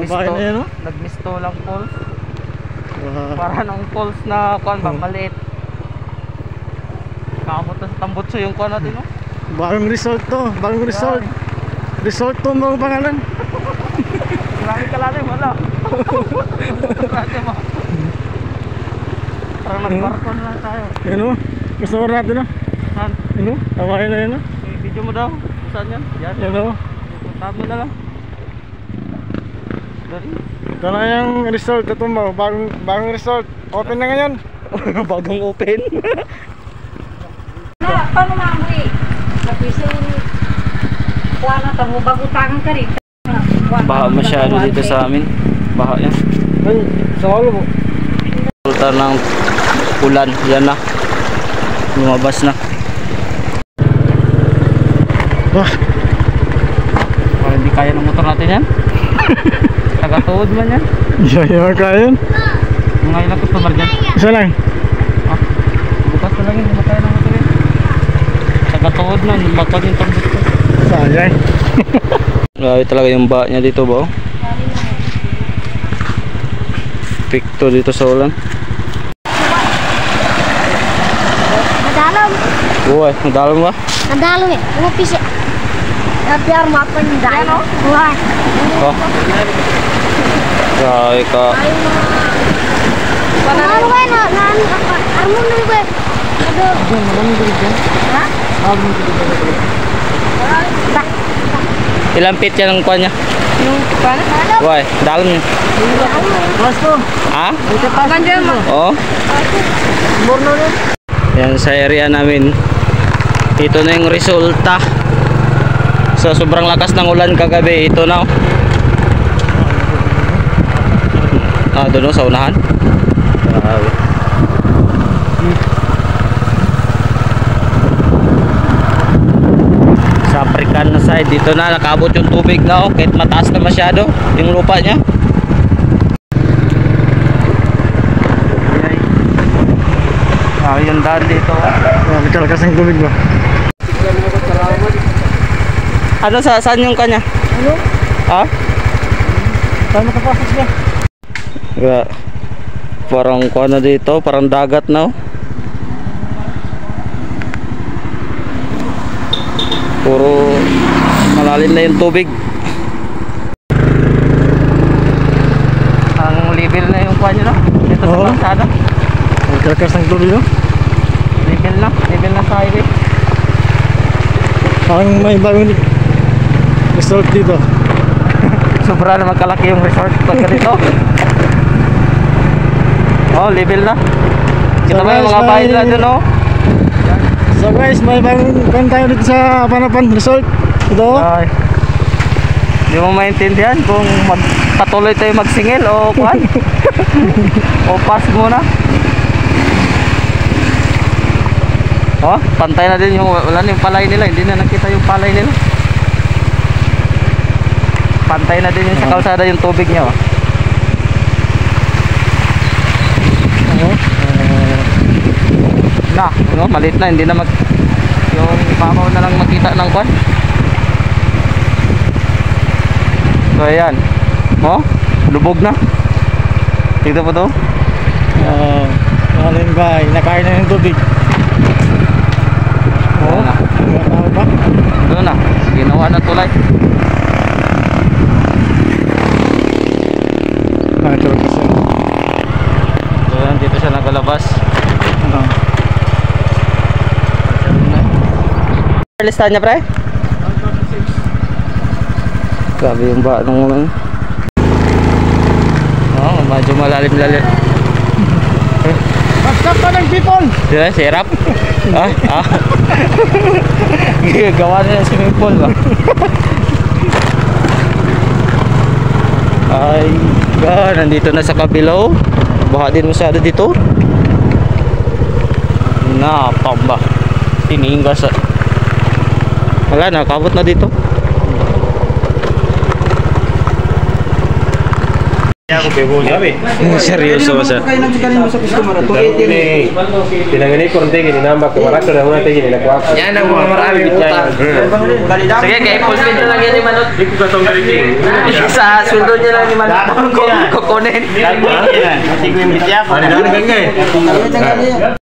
bahay na yan, no? Nagmisto lang falls. Para ng falls na kuan ba maliit. Kamot sa Tambutso yung kuan natin, no? bagong resort to, bagong resort. Resort to mga pangalan. Marami kalalim, wala. Parang nagbarko na lang tayo. Yan o, gusto mo natin o. Saan? Yan o, tawahin na yan o. Video mo daw. Saan yan? Yan o. Puntahan mo na lang. Dari. Ito na yung resort, ito mo, bagong resort. Open na ngayon. Bagong open. Paano mamoy? Kasi kuha na ito, bagutangan ka rin. Baha masyado dito sa amin. Baha yan. Ay, sa ulo mo. Resulta ng ulan. Yan na. Lumabas na. Wah, Parang hindi kaya ng motor natin yan. Tagatuod man yan. yayaman ka yun. Mga ilang customer dyan. Isa lang. Bukas na lang yun. Hindi kaya ng motor yan. Tagatuod na. Bakal yung tambot ko. Sayang. Grabe talaga yung baha niya dito ba? Pikto dito sa ulan. Madalam. Uy, nadalam ba? Madalam eh. Ano pisi? Biar mapan dahil. Wah. Oh. Grabe ka. Ano ba na? Armo na ba? Aduh. Ha? Ilang feet yan ang kuha niya? Yung paano? Uy, dalam niya. Pasto. Ha? Ganyan mo. Oo. Borno rin. Yan sa area namin. Ito na yung resulta. Sa sobrang lakas ng ulan kagabi, ito na. Doon sa unahan. Grabe. Sa African na side, dito na nakabot yung tubig na, oh, kahit mataas na masyado yung lupa niya. Yung daan dito. Nagkalakas ng tubig ba? Ano saan yung kanya? Ano? Ha? Saan makapasok siya? Parang kuha na dito, parang dagat na, oh. Puro malalim na yung tubig. Ang level na yung kuha nyo, no? Ito sa kalsada. Nagkalakas ng tubig no? Level na sa highway. Parang may bagong resort dito. Sobra na magkalaki yung resort pagka dito. Oh, level na. Kita mo yung mga bahay nila dyan, oh. So guys, may bagong kan tayo dito sa Panapan Resort. Ito. Ay. Hindi mo maintindihan kung patuloy tayo magsingil o kuhan. O pass muna. Oh, pantay na din yung wala na yung palay nila, hindi na nakita yung palay nila. Pantay na din yung sa kalsada yung tubig niya, oh. No, maliit na, hindi na yung ibabaw na lang makita ng kwan. So ayan. Oh, lubog na. Tignan mo to. Ano yung bahay? Nakain na yung tubig. Oo na. Tao ba? Doon na. Ginawa na tulay. Ito kasi. So yan, dito siya nagalabas. Listahan niya, pre? Grabe yung ba nung mga. Oh, medyo malalim-lalim. Basta pa ng people! Diba, sirap? Gawa na yung swimming pool ba? Ay, God, nandito na sa kabilaw. Baha din masyado dito. Napamba. Tiningas. Wala na, kabot na dito. Seryoso sa. Tinangan ni konti gini nambah ke marak sudah mulai gini nak kuat. Yan ang mga marami utang. Sige, kay full pin lang yan ni Manot. Di ko katong galing. Sa sweldo niya lang ni Manot. Kukunin. Ano na ganyan?